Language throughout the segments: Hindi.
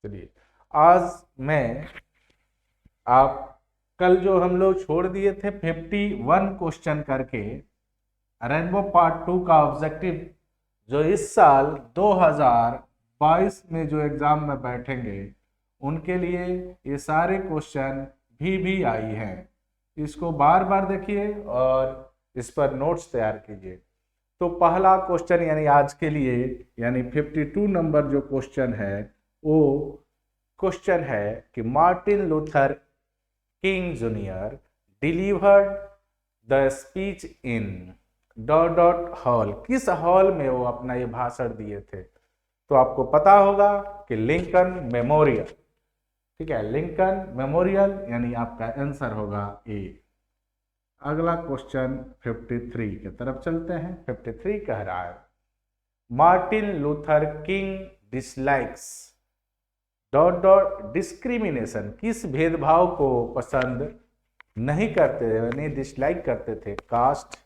चलिए, आज मैं आप कल जो हम लोग छोड़ दिए थे 51 क्वेश्चन करके रेनबो पार्ट 2 का ऑब्जेक्टिव, जो इस साल 2022 में जो एग्जाम में बैठेंगे उनके लिए ये सारे क्वेश्चन भी आई हैं। इसको बार बार देखिए और इस पर नोट्स तैयार कीजिए। तो पहला क्वेश्चन यानी आज के लिए यानी 52 नंबर जो क्वेश्चन है वो क्वेश्चन है कि Martin Luther King junior delivered the speech in dot dot hall. किस हॉल में वो अपना ये भाषण दिए थे? तो आपको पता होगा कि लिंकन मेमोरियल। ठीक है, लिंकन मेमोरियल यानी आपका आंसर होगा ए। अगला क्वेश्चन 53 की तरफ चलते हैं। 53 कह रहा है Martin Luther king dislikes dot dot discrimination. किस भेदभाव को पसंद नहीं करते यानी डिसलाइक करते थे? कास्ट,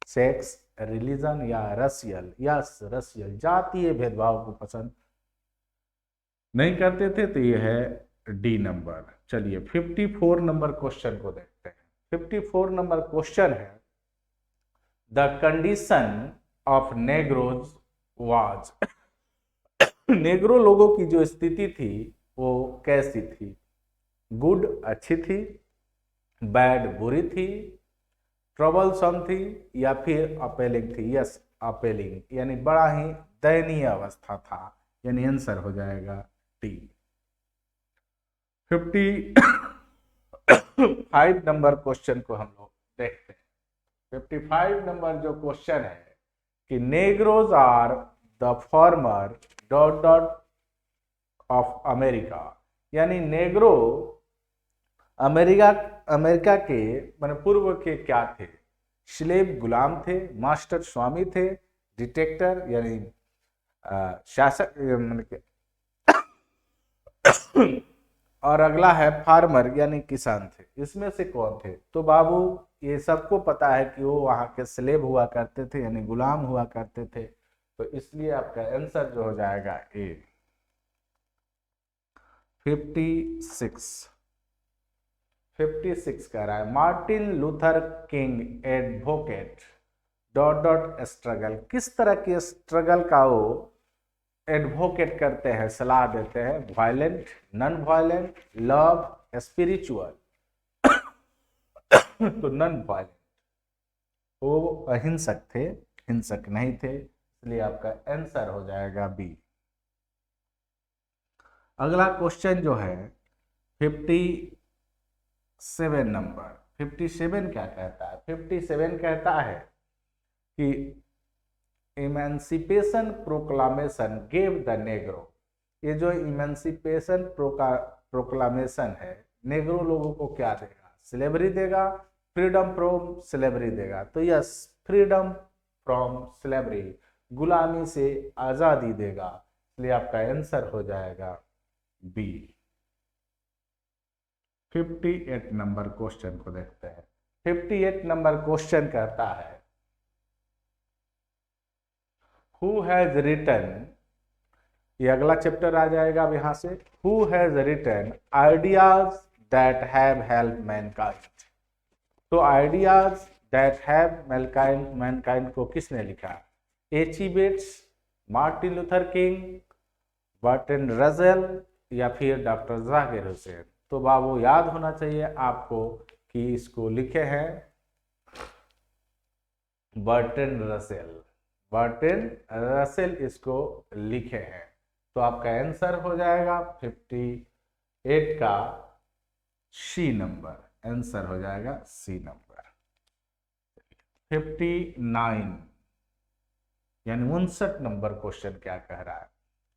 सेक्स, रिलीजन या रसियल। यस, रसियल, जातीय भेदभाव को पसंद नहीं करते थे। तो ये है डी नंबर। चलिए 54 नंबर क्वेश्चन को देखते हैं। 54 नंबर क्वेश्चन है the condition of नेग्रोज was. Negro लोगों की जो स्थिति थी वो कैसी थी? गुड, अच्छी थी, बैड, बुरी थी, ट्रबलसम थी या फिर अपेलिंग थी? यस, अपेलिंग यानी बड़ा ही दयनीय अवस्था था, यानी आंसर हो जाएगा टी। 55 नंबर क्वेश्चन को हम लोग देखते हैं। 55 नंबर जो क्वेश्चन है कि negroes are the former dot dot of America. यानी नेग्रो अमेरिका अमेरिका के माने पूर्व के क्या थे? स्लेव, गुलाम थे, मास्टर, स्वामी थे, डिटेक्टर यानी शासक और अगला है फार्मर यानी किसान थे। इसमें से कौन थे? तो बाबू ये सबको पता है कि वो वहां के स्लेव हुआ करते थे यानी गुलाम हुआ करते थे। तो इसलिए आपका आंसर जो हो जाएगा ए। 56 कह रहा है Martin Luther king advocate dot dot struggle. किस तरह की स्ट्रगल का वो एडवोकेट करते हैं, सलाह देते हैं? Violent, non violent, love, spiritual. तो नॉन वायलेंट, वो अहिंसक थे, हिंसक नहीं थे, इसलिए आपका आंसर हो जाएगा बी। अगला क्वेश्चन जो है 57 नंबर। 57 क्या कहता है? 57 कहता है कि emancipation proclamation gave the Negro. ये जो इमेंसिपेशन प्रोक्लामेशन है नेग्रो लोगों को क्या देगा? स्लेवरी देगा, फ्रीडम फ्रॉम स्लेवरी देगा। तो यस, फ्रीडम फ्रॉम स्लेवरी, गुलामी से आजादी देगा, इसलिए आपका आंसर हो जाएगा बी। 58 नंबर क्वेश्चन को देखते हैं। 58 नंबर क्वेश्चन कहता है हु हैज रिटन, ये अगला चैप्टर आ जाएगा अब यहां से। Who has written ideas that have help mankind. तो आइडियाज दैट हैव मैनकाइंड को किसने लिखा? H E. Bates, Martin Luther King, Burton Russell या फिर डॉक्टर जाकिर हुसैन। तो बाबू याद होना चाहिए आपको कि इसको लिखे हैं बर्टन रसेल। बर्टन रसेल इसको लिखे हैं। तो आपका आंसर हो जाएगा 58 का सी नंबर। आंसर हो जाएगा सी नंबर। 59 यानी 59 नंबर क्वेश्चन क्या कह रहा है?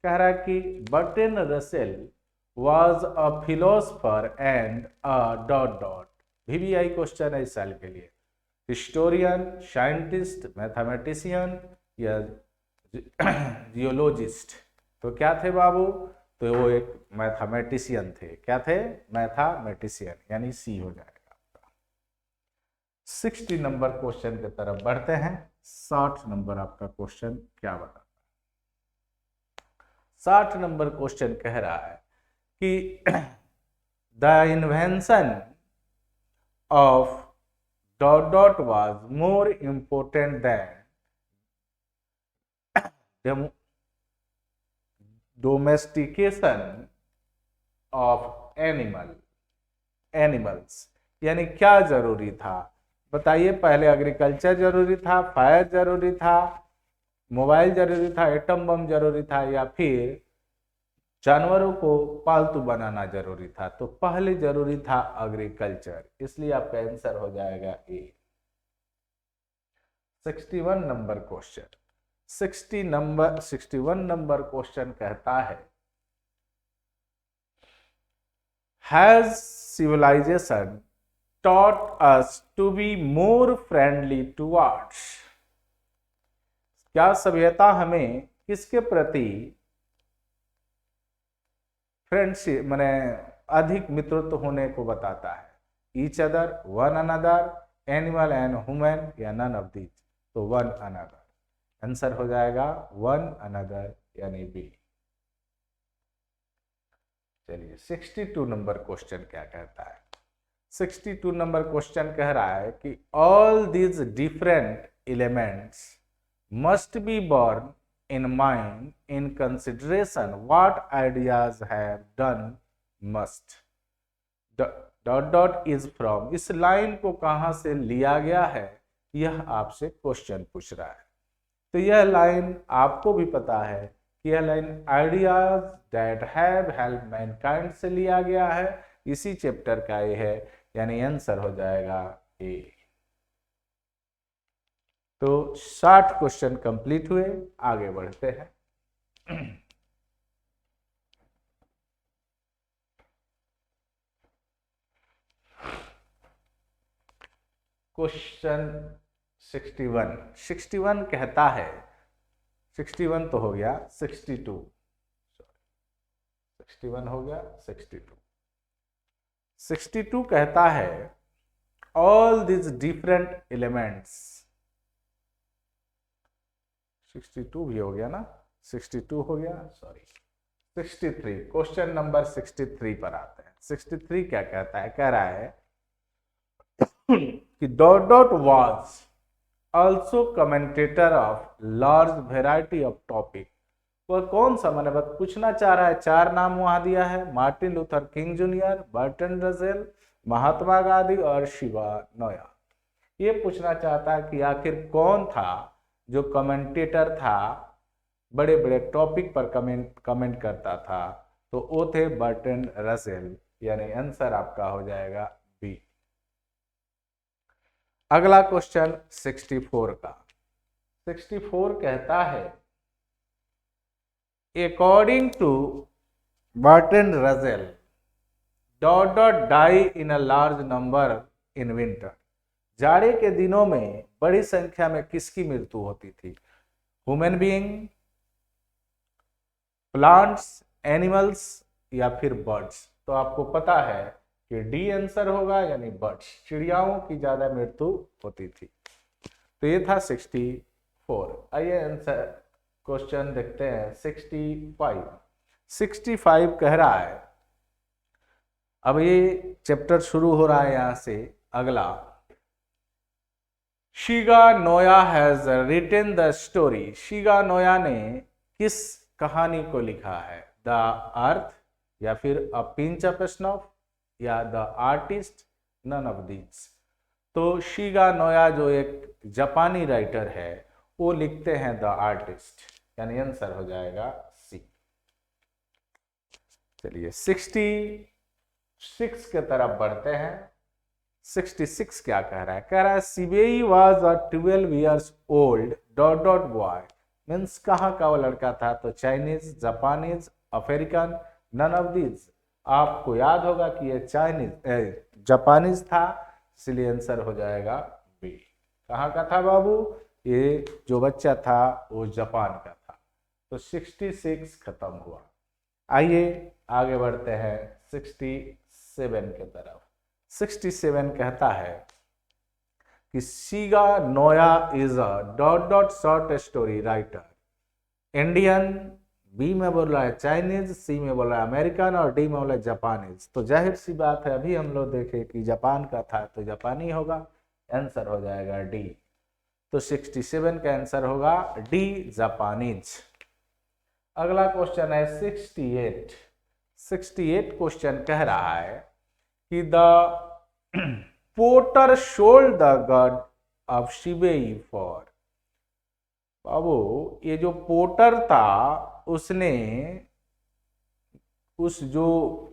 कह रहा है कि Burton Russell was a philosopher and a dot dot। VBI question है इस साल के लिए। हिस्टोरियन, साइंटिस्ट, मैथमेटिशियन या जियोलॉजिस्ट। तो क्या थे बाबू? तो वो एक मैथमेटिशियन थे। क्या थे? मैथमेटिशियन, यानी सी हो जाएगा आपका। 60 नंबर क्वेश्चन की तरफ बढ़ते हैं। 60 नंबर आपका क्वेश्चन क्या बता? 60 नंबर क्वेश्चन कह रहा है कि the invention of dot dot was more important then domestication of animals. यानी क्या जरूरी था बताइए, पहले एग्रीकल्चर जरूरी था, फायर जरूरी था, मोबाइल जरूरी था, एटम बम जरूरी था, या फिर जानवरों को पालतू बनाना जरूरी था? तो पहले जरूरी था एग्रीकल्चर, इसलिए आपका आंसर हो जाएगा A. 61 number question, 61 number question कहता है, has civilisation taught us to be more friendly towards? क्या सभ्यता हमें किसके प्रति फ्रेंडशिप माने अधिक मित्रत्व होने को बताता है? Each other, one another, animal and human, या नन ऑफ दीज? तो वन अनदर। आंसर हो जाएगा वन अनदर यानी बी। चलिए 62 नंबर क्वेश्चन क्या कहता है? 62 नंबर क्वेश्चन कह रहा है कि all these different elements must be borne in mind in consideration what ideas have done must dot dot is from। इस लाइन को कहां से लिया गया है यह आपसे क्वेश्चन पूछ रहा है। तो यह लाइन आपको भी पता है कि यह line ideas that have help Mankind से लिया गया है, इसी चैप्टर का ये है, यानी आंसर हो जाएगा ए। तो 60 क्वेश्चन कंप्लीट हुए, आगे बढ़ते हैं। क्वेश्चन 61 कहता है, 61 तो हो गया, 61 हो गया, 62 कहता है ऑल दिस डिफरेंट एलिमेंट्स, 62 भी हो गया ना, 62 हो गया, सॉरी 63। क्वेश्चन नंबर 63 पर आते हैं। 63 क्या कहता है? कह रहा है कि dot dot was also commentator of large variety of topic. वह कौन सा, मैंने बस पूछना चाह रहा है, 4 नाम वहां दिया है, Martin Luther King junior, Burton Russell, Mahatma Gandhi और शिवा नोया। ये पूछना चाहता है कि आखिर कौन था जो कमेंटेटर था, बड़े बड़े टॉपिक पर कमेंट करता था? तो वो थे बर्टन रसेल, यानी आंसर आपका हो जाएगा बी। अगला क्वेश्चन 64 का, 64 कहता है according to Bertrand Russell dot dot die in a large number in winter. जाड़े के दिनों में बड़ी संख्या में किसकी मृत्यु होती थी? ह्यूमन बीइंग, प्लांट्स, एनिमल्स, या फिर बर्ड्स? तो आपको पता है कि डी आंसर होगा, यानी बर्ड्स, चिड़ियाओं की ज्यादा मृत्यु होती थी। तो ये था 64। आइए आंसर क्वेश्चन देखते हैं 65। 65 कह रहा है, अब ये चैप्टर शुरू हो रहा है यहां से अगला, Shiga Naoya has written the story. Shiga Naoya ने किस कहानी को लिखा है? द अर्थ, या फिर अ पिंच ऑफ स्नो, या the artist, none of these? तो शिगा नोया जो एक जापानी राइटर है, वो लिखते हैं द आर्टिस्ट, यानी आंसर हो जाएगा सी। चलिए 66 के तरफ बढ़ते हैं। 66 क्या कह रहा है? कह रहा है Sibei was a 12 years old dot dot boy. Means कहाँ का वो लड़का था? तो Chinese, Japanese, African, none of these? आपको याद होगा कि ये चाइनीज जापानीज था, इसलिए आंसर हो जाएगा बी। कहाँ का था बाबू? ये जो बच्चा था वो जापान का था। तो 66 खत्म हुआ। आइए आगे बढ़ते हैं 67 के तरफ। 67 कहता है कि Shiga Naoya is a dot dot short story writer, Indian, B में बोल रहा है चाइनीज, सी में बोल रहा है अमेरिकन और डी में बोल रहा है जापानीज। तो जाहिर सी बात है, अभी हम लोग देखे कि जापान का था तो जापानी होगा, आंसर हो जाएगा डी। तो 67 का आंसर होगा डी, जापानीज। अगला क्वेश्चन है 68। 68 क्वेश्चन कह रहा है कि the porter sold the god of Shibei for. बाबू, ये जो पोर्टर था उसने उस जो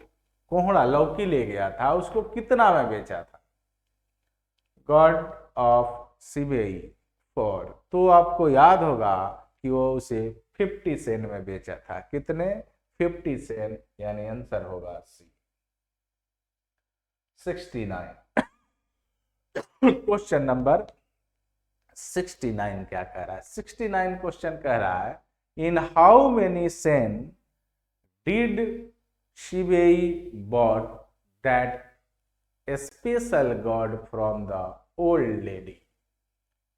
कोहड़ा लौकी ले गया था उसको कितना में बेचा था? गॉड ऑफ शिबेई फॉर, तो आपको याद होगा कि वो उसे 50 सेंट में बेचा था। कितने? 50 सेंट, यानी आंसर होगा सी। 69 क्वेश्चन नंबर 69 क्या कह रहा है? 69 क्वेश्चन कह रहा है in how many sen did Shibei bought that special god from the old lady.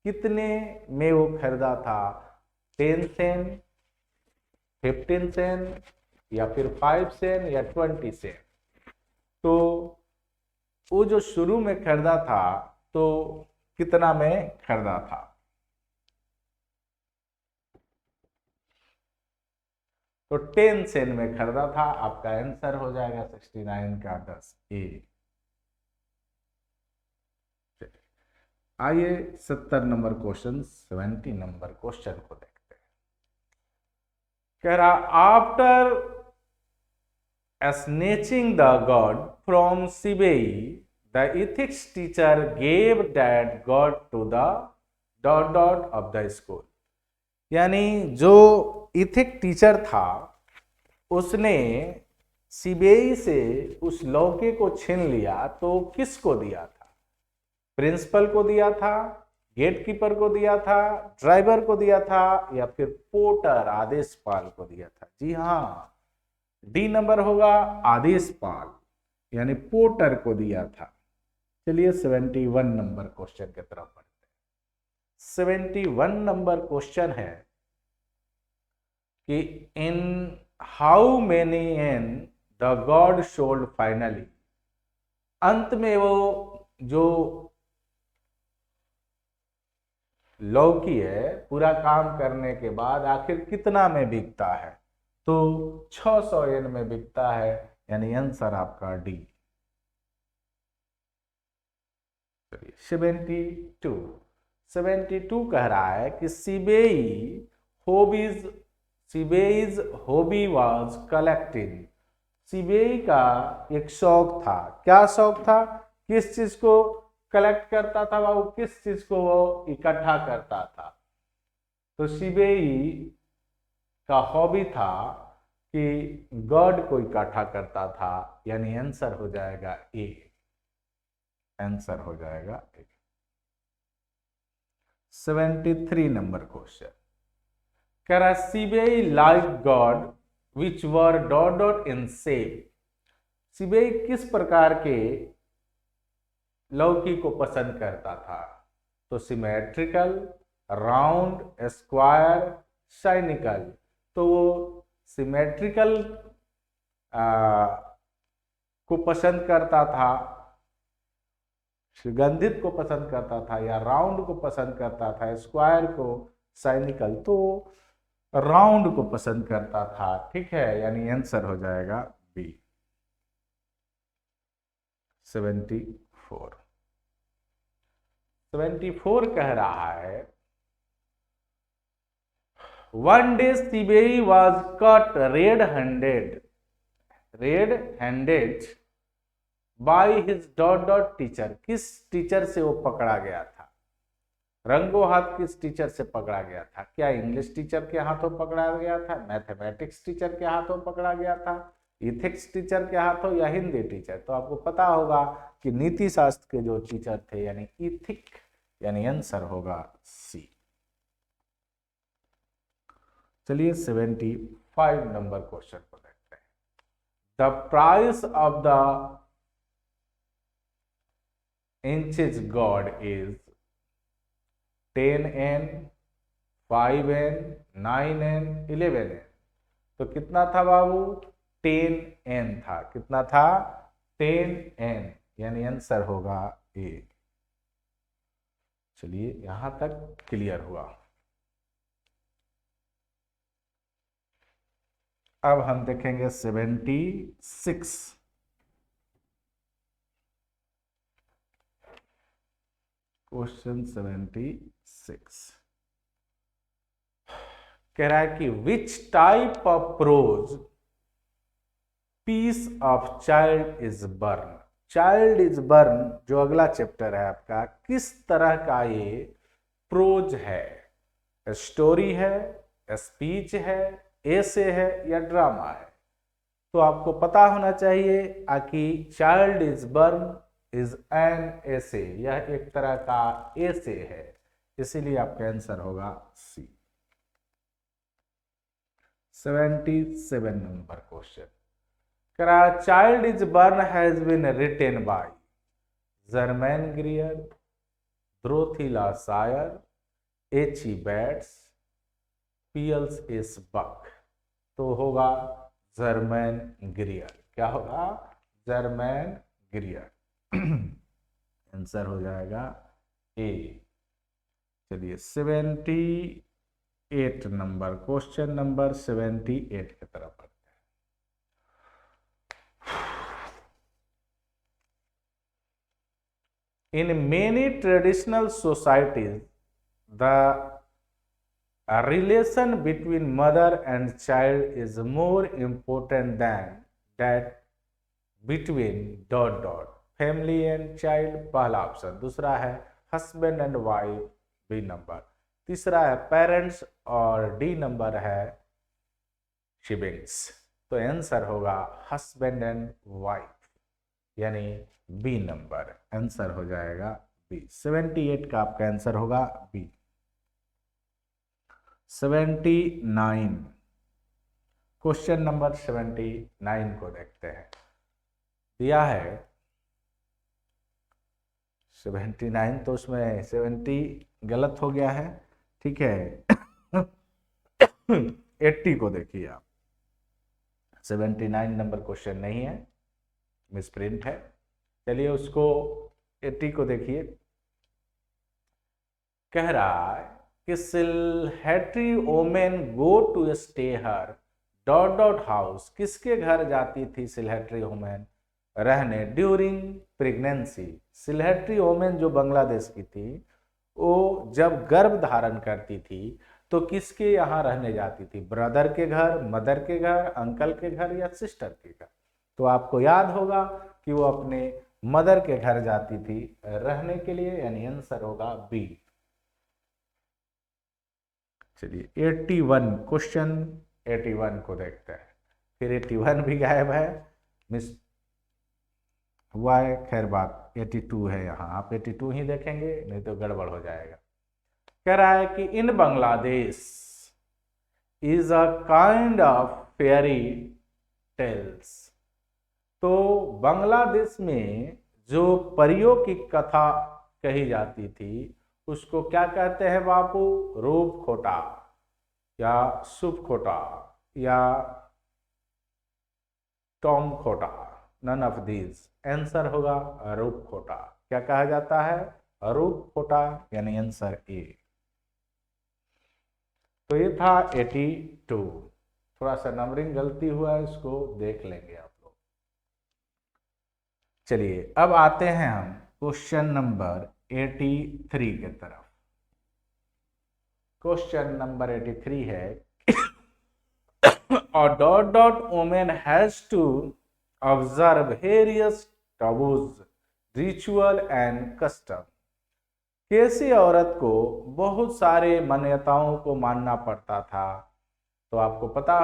कितने में वो खरीदा था? 10 सेन, 15 सेन, या फिर 5 सेन, या 20 सेन? तो वो जो शुरू में खरीदा था तो कितना में खरीदा था? तो 10 सेन में खरीदा था। आपका आंसर हो जाएगा 69 का 10 ए। आइए 70 नंबर क्वेश्चन, 70 नंबर क्वेश्चन को देखते हैं। कह रहा after snatching the god from Shibei, the ethics teacher gave that god to the of the school। यानी जो इथिक टीचर था उसने शिबेई से उस लौके को छीन लिया, तो किसको दिया था? प्रिंसिपल को दिया था, गेटकीपर को दिया था, ड्राइवर को दिया था, या फिर पोर्टर आदेशपाल को दिया था? जी हाँ, डी नंबर होगा, आदेशपाल यानी पोर्टर को दिया था। चलिए 71 नंबर क्वेश्चन की तरफ बढ़ते हैं। 71 नंबर क्वेश्चन है कि in how many and the god sold finally. अंत में वो जो लौकी है पूरा काम करने के बाद आखिर कितना में बिकता है? तो 600 एन में बिकता है, यानी आंसर आपका डी। 72 कह रहा है कि सिबेईज हॉबी वाज कलेक्टिंग। सिबेई का एक शौक था। क्या शौक था? किस चीज को कलेक्ट करता था वो? किस चीज को वो इकट्ठा करता था? तो सिबेई का हॉबी था कि गॉड को इकट्ठा करता था, यानी आंसर हो जाएगा ए। आंसर हो जाएगा ए। 73 नंबर क्वेश्चन कह रहा है Sibei like god which were dot in shape. Sibei किस प्रकार के लौकी को पसंद करता था? तो सिमेट्रिकल, राउंड, स्क्वायर, साइनिकल। तो वो सिमेट्रिकल को पसंद करता था, सुगंधित को पसंद करता था, या राउंड को पसंद करता था, स्क्वायर को, साइनिकल? तो राउंड को पसंद करता था। ठीक है, यानी आंसर हो जाएगा बी। 74 कह रहा है one day Sibei was caught red handed by his dot teacher. किस टीचर से वो पकड़ा गया था? रंगो हाथ किस टीचर से पकड़ा गया था? क्या इंग्लिश टीचर के हाथों पकड़ा गया था, मैथमेटिक्स टीचर के हाथों पकड़ा गया था, इथिक्स टीचर के हाथों, या हिंदी टीचर? तो आपको पता होगा कि नीति शास्त्र के जो टीचर थे, यानी इथिक, यानी आंसर होगा सी। चलिए 75 नंबर क्वेश्चन को देखते हैं। The price of the inches God is 10 N, 5 N, 9 N, 11 N। तो कितना था बाबू, 10n था। कितना था, 10n, यानी आंसर होगा ए। चलिए यहां तक क्लियर हुआ। अब हम देखेंगे 76। क्वेश्चन 76 कह रहा है कि which type of prose piece of child is born. Child is born जो अगला चैप्टर है आपका, किस तरह का ये प्रोज है, स्टोरी है, स्पीच है, एसे है या ड्रामा है। तो आपको पता होना चाहिए कि child is burn is an essay, यह एक तरह का एसे है, इसीलिए आपका आंसर होगा सी। 77 नंबर क्वेश्चन कह रहा है child is born has been written by Germaine Greer, Dorothy L Sayers, H E Bates, Pearl S Buck. तो होगा जर्मैन ग्रियर। क्या होगा, जर्मैन ग्रियर। आंसर हो जाएगा ए। चलिए 78 नंबर क्वेश्चन नंबर 78 की तरफ बढ़ते हैं। In many traditional societies the relation between mother and child is more important than that between dot dot family and child। पहला ऑप्शन। दूसरा है husband and wife, B number. तीसरा है पेरेंट्स और डी नंबर है सिबलिंग्स। तो आंसर होगा हस्बैंड एंड वाइफ, यानी बी नंबर। आंसर हो जाएगा बी। 78 का आपका आंसर होगा बी। 79 क्वेश्चन नंबर 79 को देखते हैं। दिया है 79, तो उसमें 70 गलत हो गया है, ठीक है। 80 को देखिए आप, 79 नंबर क्वेश्चन नहीं है, मिसप्रिंट है। चलिए उसको 80 को देखिए। कह रहा है कि Sylheti women go to stay her dot dot house. किसके घर जाती थी सिलहेट्री वोमेन रहने ड्यूरिंग प्रेगनेंसी। सिलहेट्री वोमेन जो बांग्लादेश की थी, वो जब गर्भ धारण करती थी तो किसके यहाँ रहने जाती थी, ब्रदर के घर, मदर के घर, अंकल के घर या सिस्टर के घर। तो आपको याद होगा कि वो अपने मदर के घर जाती थी रहने के लिए, यानी आंसर होगा बी। चलिए 81 क्वेश्चन 81 को देखते हैं। फिर 81 भी गायब है, मिस हुआ है, खैर बात 82 है यहाँ, आप 82 ही देखेंगे, नहीं तो गड़बड़ हो जाएगा। कह रहा है कि in Bangladesh is a kind of fairy tales. तो बांग्लादेश में जो परियों की कथा कही जाती थी उसको क्या कहते हैं बापू, रूप खोटा या सुप खोटा या टॉम खोटा, नन ऑफ दीज। आंसर होगा रूप खोटा। क्या कहा जाता है, रूप खोटा, यानी आंसर ए। तो ये था 82। थोड़ा सा नंबरिंग गलती हुआ है, इसको देख लेंगे आप लोग। चलिए अब आते हैं हम क्वेश्चन नंबर 83 की तरफ। क्वेश्चन नंबर 83 है और dot dot women has to observe various taboos ritual and custom. कैसी औरत को बहुत सारे मान्यताओं को मानना पड़ता था। तो आपको पता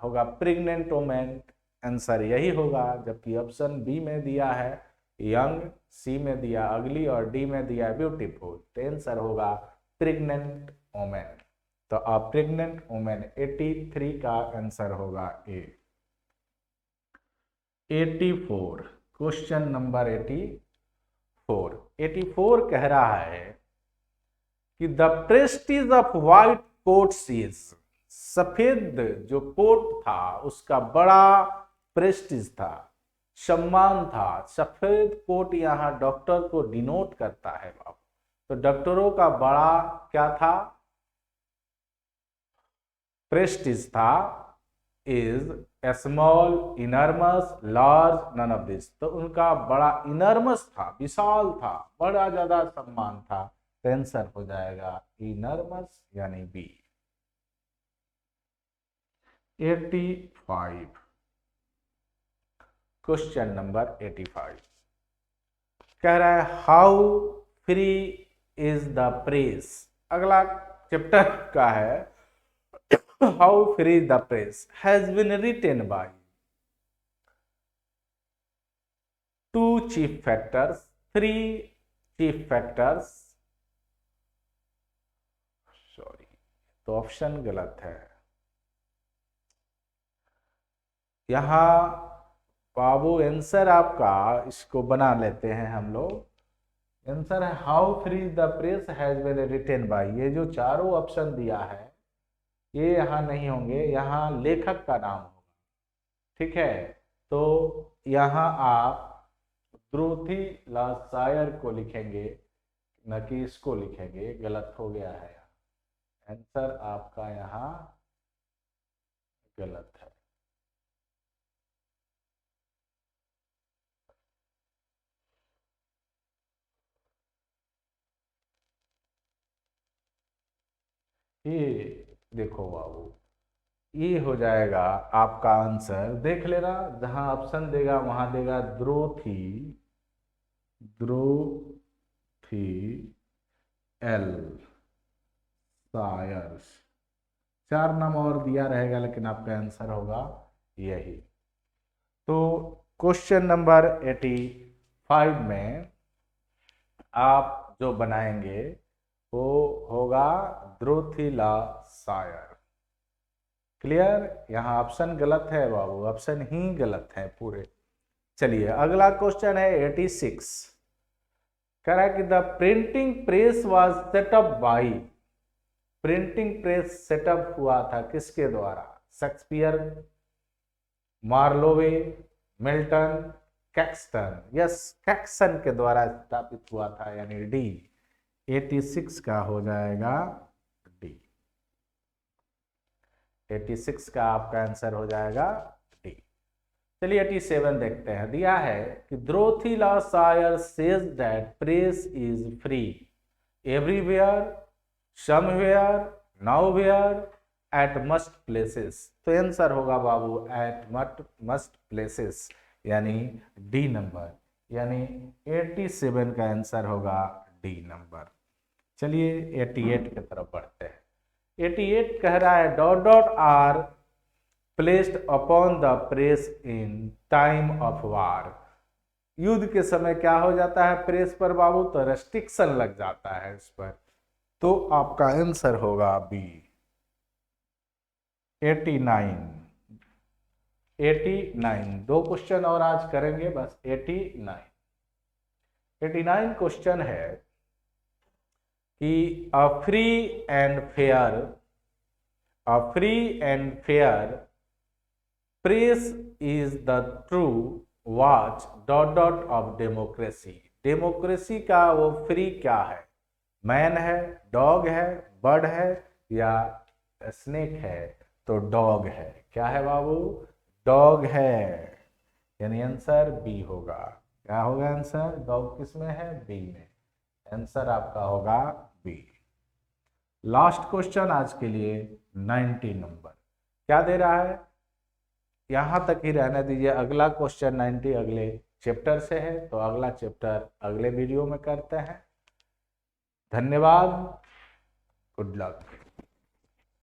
होगा प्रेग्नेंट वुमेन, आंसर यही होगा। जबकि ऑप्शन बी में दिया है यंग, सी में दिया अगली और डी में दिया ब्यूटीफुल। तो आंसर होगा प्रेग्नेंट वुमेन। तो आप प्रेग्नेंट वुमेन 83 का आंसर होगा ए। 84 क्वेश्चन नंबर 84 कह रहा है कि the Prestige of white quotes is सफेद जो कोट था उसका बड़ा प्रेस्टीज था, सम्मान था। सफेद कोट यहाँ डॉक्टर को डिनोट करता है बाबू। तो डॉक्टरों का बड़ा क्या था, प्रेस्टीज था। Is small, enormous, large, none of this. तो उनका बड़ा इनर्मस था, विशाल था, बड़ा ज्यादा सम्मान था। तो आंसर हो जाएगा इनर्मस यानी बी। 85, क्वेश्चन नंबर 85 कह रहा है how free is the press. अगला चैप्टर का है how free the press has been written by two chief factors, three chief factors. Sorry, तो ऑप्शन गलत है यहां बाबू। आंसर आपका इसको बना लेते हैं हम लोग। आंसर है how free the press has been written by. ये जो चारों ऑप्शन दिया है ये यहाँ नहीं होंगे, यहाँ लेखक का नाम होगा, ठीक है। तो यहाँ आप ड्रोथी लासायर को लिखेंगे, न कि इसको लिखेंगे, गलत हो गया है। आंसर आपका यहाँ गलत है। ये देखो बाबू, ये हो जाएगा आपका आंसर। देख लेना, जहां ऑप्शन देगा वहां देगा द्रोथी, द्रोथी एल सायर्स। चार नाम और दिया रहेगा लेकिन आपका आंसर होगा यही। तो क्वेश्चन नंबर 85 में आप जो बनाएंगे वो होगा द्रोथिला सायर। क्लियर। यहाँ ऑप्शन गलत है बाबू, ऑप्शन ही गलत है पूरे। चलिए अगला क्वेश्चन है 86 कह रहा है कि the printing press was set up by. Printing press set up हुआ था किसके द्वारा? Shakespeare, Marlowe, Milton, Caxton. Yes, Caxton के द्वारा स्थापित हुआ था, यानी डी। 86 का हो जाएगा डी। 86 का आपका आंसर हो जाएगा डी। चलिए 87 देखते हैं। दिया है कि द्रोथिला सायर says that press is free everywhere, somewhere, nowhere, at most places. तो आंसर होगा बाबू एट मस्ट प्लेसेस, यानी डी नंबर, यानी 87 का आंसर होगा डी नंबर। चलिए 88 की तरफ बढ़ते हैं। 88 कह रहा है dot dot are placed upon the press in time of war. युद्ध के समय क्या हो जाता है प्रेस पर बाबू? तो रेस्ट्रिक्शन लग जाता है इस पर। तो आपका आंसर होगा बी 89। 89 दो क्वेश्चन और आज करेंगे बस। 89 क्वेश्चन है कि a free and fair press is the true watch dot dot of democracy. Democracy का वो फ्री क्या है? मैन है, डॉग है, बर्ड है या स्नेक है? तो डॉग है। क्या है बाबू? डॉग है, यानी आंसर बी होगा। क्या होगा आंसर? डॉग किस में है? बी में। आंसर आपका होगा बी। लास्ट क्वेश्चन आज के लिए 90 नंबर क्या दे रहा है? यहां तक ही रहने दीजिए। अगला क्वेश्चन 90 अगले चैप्टर से है, तो अगला चैप्टर अगले वीडियो में करते हैं। धन्यवाद, गुड लक।